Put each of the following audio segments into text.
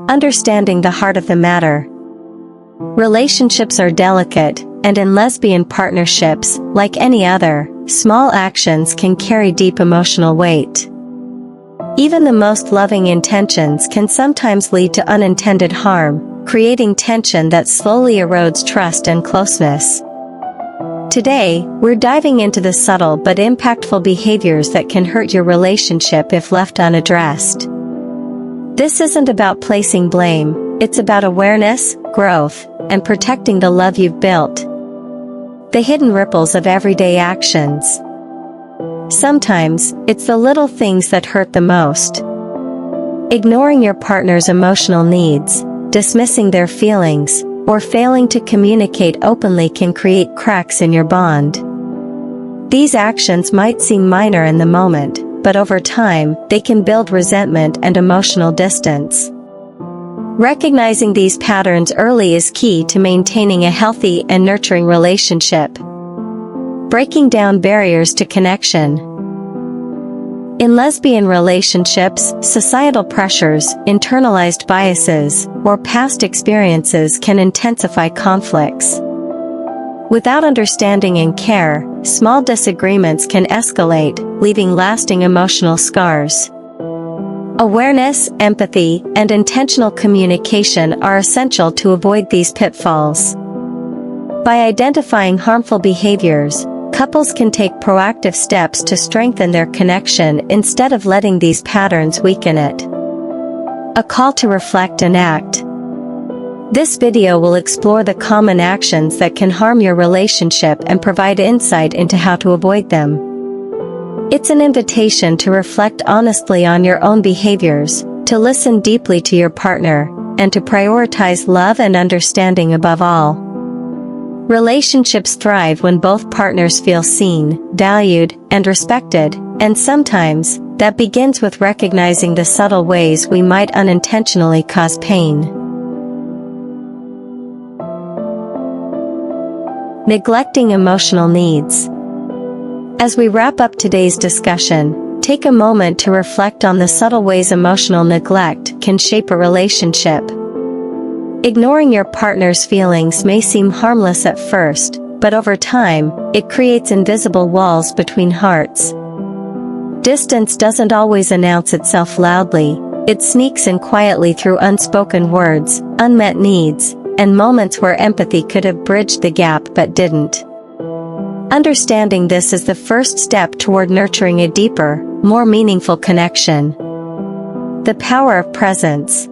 Understanding the heart of the matter. Relationships are delicate, and in lesbian partnerships, like any other, small actions can carry deep emotional weight. Even the most loving intentions can sometimes lead to unintended harm, creating tension that slowly erodes trust and closeness. Today, we're diving into the subtle but impactful behaviors that can hurt your relationship if left unaddressed. This isn't about placing blame, it's about awareness, growth, and protecting the love you've built. The hidden ripples of everyday actions. Sometimes, it's the little things that hurt the most. Ignoring your partner's emotional needs, dismissing their feelings, or failing to communicate openly can create cracks in your bond. These actions might seem minor in the moment, but over time, they can build resentment and emotional distance. Recognizing these patterns early is key to maintaining a healthy and nurturing relationship. Breaking down barriers to connection. In lesbian relationships, societal pressures, internalized biases, or past experiences can intensify conflicts. Without understanding and care, small disagreements can escalate, leaving lasting emotional scars. Awareness, empathy, and intentional communication are essential to avoid these pitfalls. By identifying harmful behaviors, couples can take proactive steps to strengthen their connection instead of letting these patterns weaken it. A call to reflect and act. This video will explore the common actions that can harm your relationship and provide insight into how to avoid them. It's an invitation to reflect honestly on your own behaviors, to listen deeply to your partner, and to prioritize love and understanding above all. Relationships thrive when both partners feel seen, valued, and respected, and sometimes, that begins with recognizing the subtle ways we might unintentionally cause pain. Neglecting emotional needs. As we wrap up today's discussion, take a moment to reflect on the subtle ways emotional neglect can shape a relationship. Ignoring your partner's feelings may seem harmless at first, but over time, it creates invisible walls between hearts. Distance doesn't always announce itself loudly, it sneaks in quietly through unspoken words, unmet needs, and moments where empathy could have bridged the gap but didn't. Understanding this is the first step toward nurturing a deeper, more meaningful connection. The power of presence.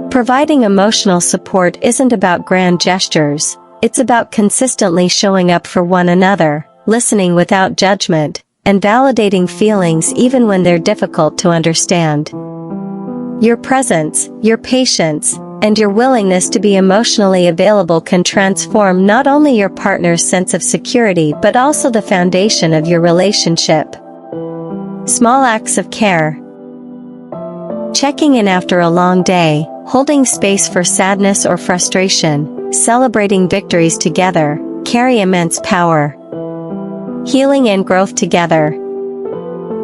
Providing emotional support isn't about grand gestures, it's about consistently showing up for one another, listening without judgment, and validating feelings even when they're difficult to understand. Your presence, your patience, and your willingness to be emotionally available can transform not only your partner's sense of security but also the foundation of your relationship. Small acts of care. Checking in after a long day, holding space for sadness or frustration, celebrating victories together, carry immense power. Healing and growth together.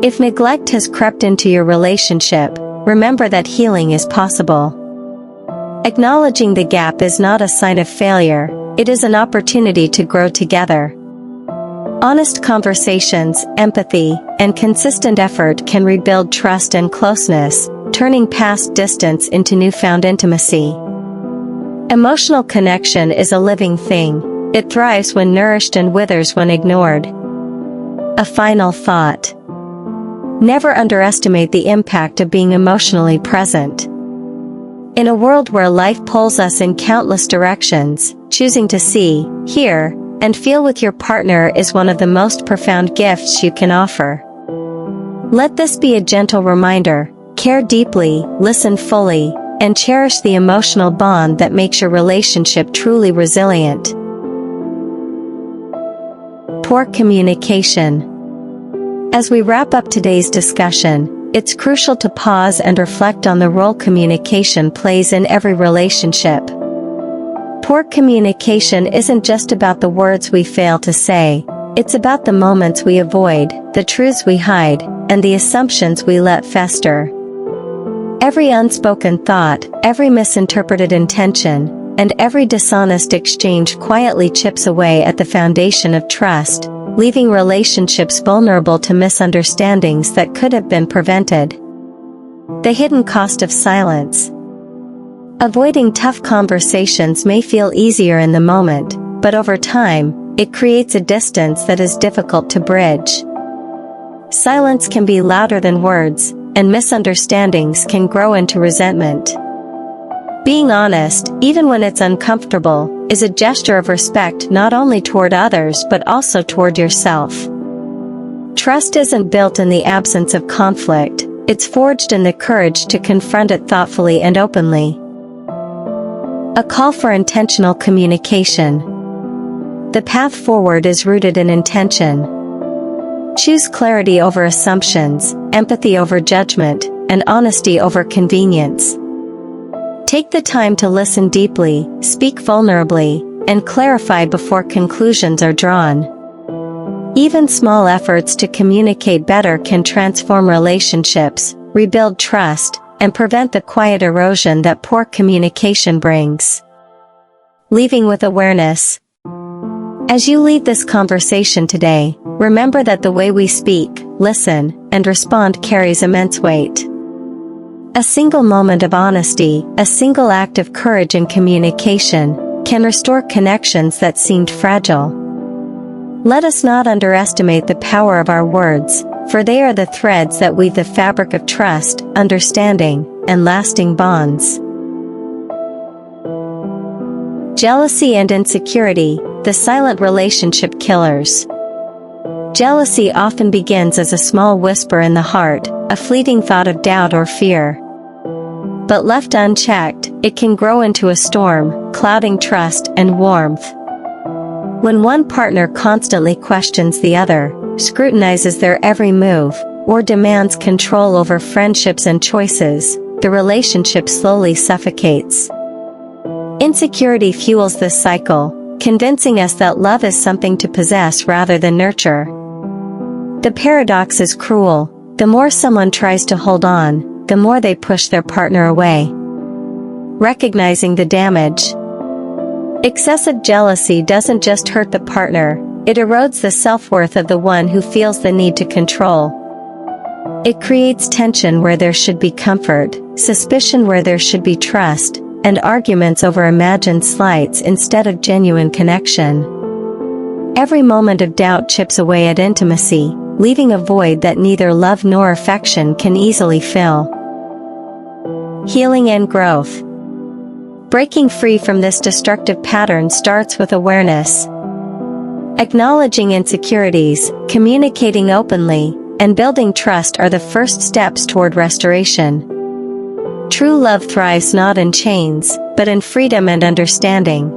If neglect has crept into your relationship, remember that healing is possible. Acknowledging the gap is not a sign of failure, it is an opportunity to grow together. Honest conversations, empathy, and consistent effort can rebuild trust and closeness, turning past distance into newfound intimacy. Emotional connection is a living thing. It thrives when nourished and withers when ignored. A final thought. Never underestimate the impact of being emotionally present. In a world where life pulls us in countless directions, choosing to see, hear, and feel with your partner is one of the most profound gifts you can offer. Let this be a gentle reminder: care deeply, listen fully, and cherish the emotional bond that makes your relationship truly resilient. Poor communication. As we wrap up today's discussion, it's crucial to pause and reflect on the role communication plays in every relationship. Poor communication isn't just about the words we fail to say, it's about the moments we avoid, the truths we hide, and the assumptions we let fester. Every unspoken thought, every misinterpreted intention, and every dishonest exchange quietly chips away at the foundation of trust, leaving relationships vulnerable to misunderstandings that could have been prevented. The hidden cost of silence. Avoiding tough conversations may feel easier in the moment, but over time, it creates a distance that is difficult to bridge. Silence can be louder than words, and misunderstandings can grow into resentment. Being honest, even when it's uncomfortable, is a gesture of respect not only toward others but also toward yourself. Trust isn't built in the absence of conflict, it's forged in the courage to confront it thoughtfully and openly. A call for intentional communication. The path forward is rooted in intention. Choose clarity over assumptions, empathy over judgment, and honesty over convenience. Take the time to listen deeply, speak vulnerably, and clarify before conclusions are drawn. Even small efforts to communicate better can transform relationships, rebuild trust, and prevent the quiet erosion that poor communication brings. Leaving with awareness. As you leave this conversation today, remember that the way we speak, listen, and respond carries immense weight. A single moment of honesty, a single act of courage and communication, can restore connections that seemed fragile. Let us not underestimate the power of our words, for they are the threads that weave the fabric of trust, understanding, and lasting bonds. Jealousy and insecurity, the silent relationship killers. Jealousy often begins as a small whisper in the heart, a fleeting thought of doubt or fear. But left unchecked, it can grow into a storm, clouding trust and warmth. When one partner constantly questions the other, scrutinizes their every move, or demands control over friendships and choices, the relationship slowly suffocates. Insecurity fuels this cycle, convincing us that love is something to possess rather than nurture. The paradox is cruel. The more someone tries to hold on, the more they push their partner away. Recognizing the damage. Excessive jealousy doesn't just hurt the partner, it erodes the self-worth of the one who feels the need to control. It creates tension where there should be comfort, suspicion where there should be trust, and arguments over imagined slights instead of genuine connection. Every moment of doubt chips away at intimacy, leaving a void that neither love nor affection can easily fill. Healing and growth. Breaking free from this destructive pattern starts with awareness. Acknowledging insecurities, communicating openly, and building trust are the first steps toward restoration. True love thrives not in chains, but in freedom and understanding.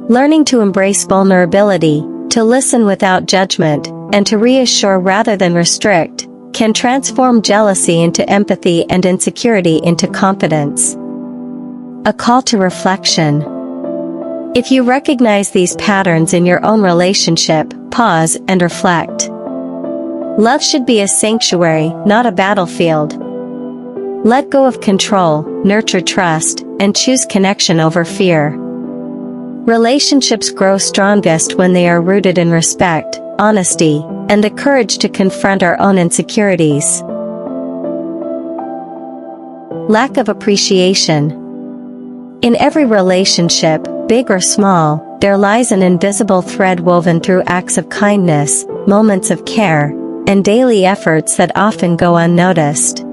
Learning to embrace vulnerability, to listen without judgment, and to reassure rather than restrict, can transform jealousy into empathy and insecurity into confidence. A call to reflection. If you recognize these patterns in your own relationship, pause and reflect. Love should be a sanctuary, not a battlefield. Let go of control, nurture trust, and choose connection over fear. Relationships grow strongest when they are rooted in respect, honesty, and the courage to confront our own insecurities. Lack of appreciation. In every relationship, big or small, there lies an invisible thread woven through acts of kindness, moments of care, and daily efforts that often go unnoticed.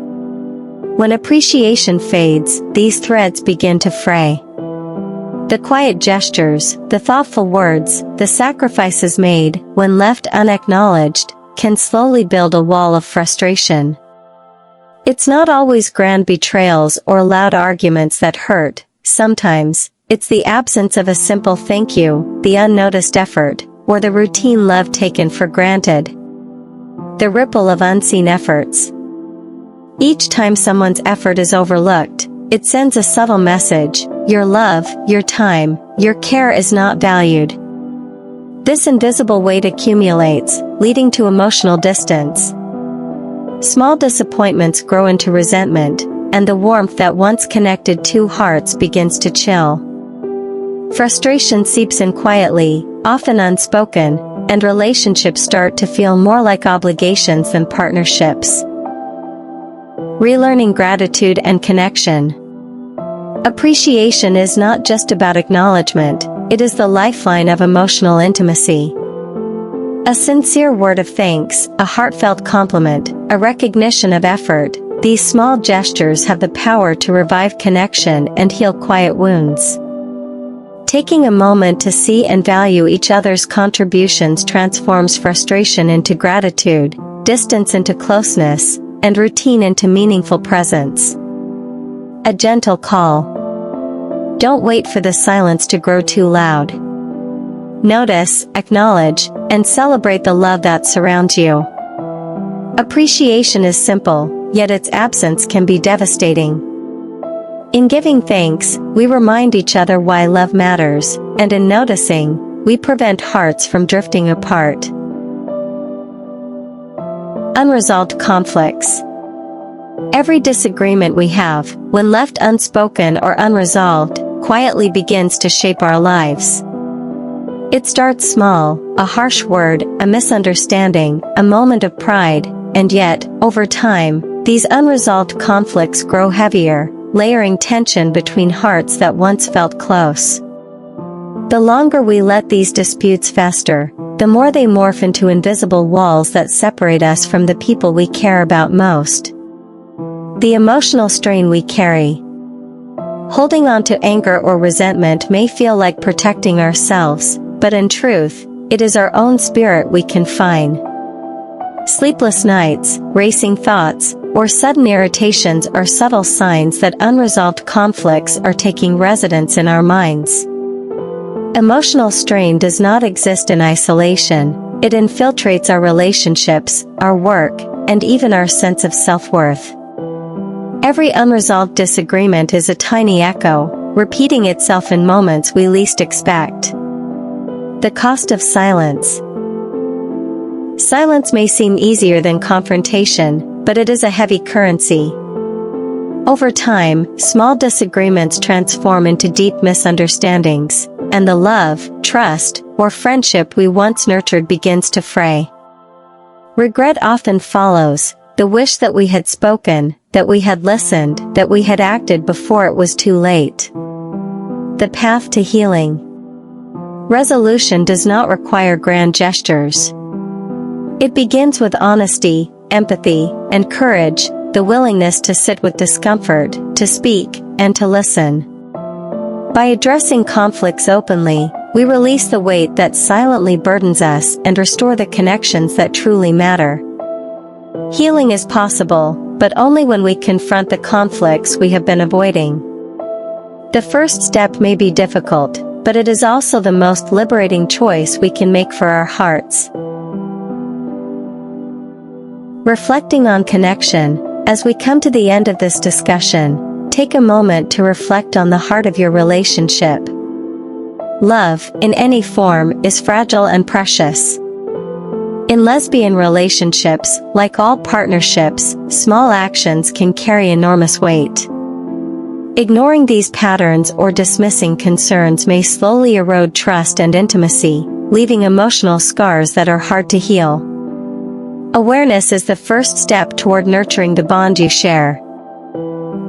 When appreciation fades, these threads begin to fray. The quiet gestures, the thoughtful words, the sacrifices made, when left unacknowledged, can slowly build a wall of frustration. It's not always grand betrayals or loud arguments that hurt, sometimes, it's the absence of a simple thank you, the unnoticed effort, or the routine love taken for granted. The ripple of unseen efforts. Each time someone's effort is overlooked, it sends a subtle message: your love, your time, your care is not valued. This invisible weight accumulates, leading to emotional distance. Small disappointments grow into resentment, and the warmth that once connected two hearts begins to chill. Frustration seeps in quietly, often unspoken, and relationships start to feel more like obligations than partnerships. Relearning gratitude and connection. Appreciation is not just about acknowledgement, it is the lifeline of emotional intimacy. A sincere word of thanks, a heartfelt compliment, a recognition of effort, these small gestures have the power to revive connection and heal quiet wounds. Taking a moment to see and value each other's contributions transforms frustration into gratitude, distance into closeness, and routine into meaningful presence. A gentle call. Don't wait for the silence to grow too loud. Notice, acknowledge, and celebrate the love that surrounds you. Appreciation is simple, yet its absence can be devastating. In giving thanks, we remind each other why love matters, and in noticing, we prevent hearts from drifting apart. Unresolved conflicts. Every disagreement we have, when left unspoken or unresolved, quietly begins to shape our lives. It starts small, a harsh word, a misunderstanding, a moment of pride, and yet, over time, these unresolved conflicts grow heavier, layering tension between hearts that once felt close. The longer we let these disputes fester, the more they morph into invisible walls that separate us from the people we care about most. The emotional strain we carry. Holding on to anger or resentment may feel like protecting ourselves, but in truth, it is our own spirit we confine. Sleepless nights, racing thoughts, or sudden irritations are subtle signs that unresolved conflicts are taking residence in our minds. Emotional strain does not exist in isolation, it infiltrates our relationships, our work, and even our sense of self-worth. Every unresolved disagreement is a tiny echo, repeating itself in moments we least expect. The cost of silence. Silence may seem easier than confrontation, but it is a heavy currency. Over time, small disagreements transform into deep misunderstandings, and the love, trust, or friendship we once nurtured begins to fray. Regret often follows, the wish that we had spoken, that we had listened, that we had acted before it was too late. The path to healing. Resolution does not require grand gestures. It begins with honesty, empathy, and courage, the willingness to sit with discomfort, to speak, and to listen. By addressing conflicts openly, we release the weight that silently burdens us and restore the connections that truly matter. Healing is possible, but only when we confront the conflicts we have been avoiding. The first step may be difficult, but it is also the most liberating choice we can make for our hearts. Reflecting on connection. As we come to the end of this discussion, take a moment to reflect on the heart of your relationship. Love, in any form, is fragile and precious. In lesbian relationships, like all partnerships, small actions can carry enormous weight. Ignoring these patterns or dismissing concerns may slowly erode trust and intimacy, leaving emotional scars that are hard to heal. Awareness is the first step toward nurturing the bond you share.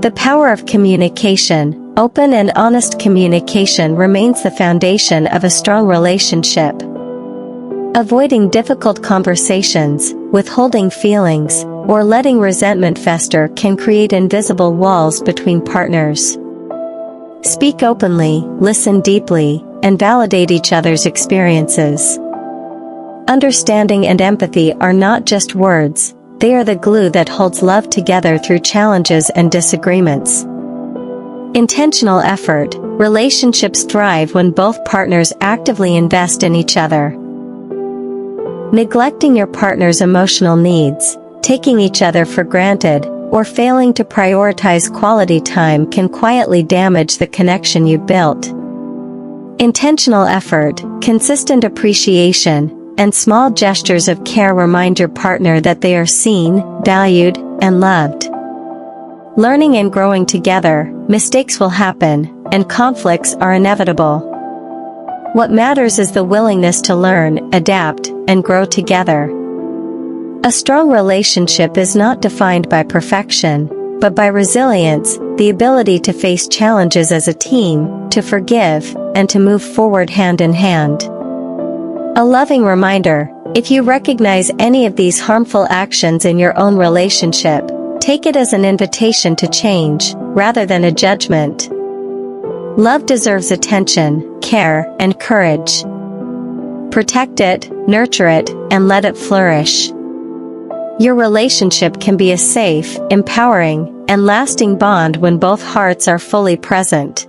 The power of communication. Open and honest communication remains the foundation of a strong relationship. Avoiding difficult conversations, withholding feelings, or letting resentment fester can create invisible walls between partners. Speak openly, listen deeply, and validate each other's experiences. Understanding and empathy are not just words, they are the glue that holds love together through challenges and disagreements. Intentional effort. Relationships thrive when both partners actively invest in each other. Neglecting your partner's emotional needs, taking each other for granted, or failing to prioritize quality time can quietly damage the connection you've built. Intentional effort, consistent appreciation, and small gestures of care remind your partner that they are seen, valued, and loved. Learning and growing together, mistakes will happen, and conflicts are inevitable. What matters is the willingness to learn, adapt, and grow together. A strong relationship is not defined by perfection, but by resilience, the ability to face challenges as a team, to forgive, and to move forward hand in hand. A loving reminder: if you recognize any of these harmful actions in your own relationship, take it as an invitation to change, rather than a judgment. Love deserves attention, care, and courage. Protect it, nurture it, and let it flourish. Your relationship can be a safe, empowering, and lasting bond when both hearts are fully present.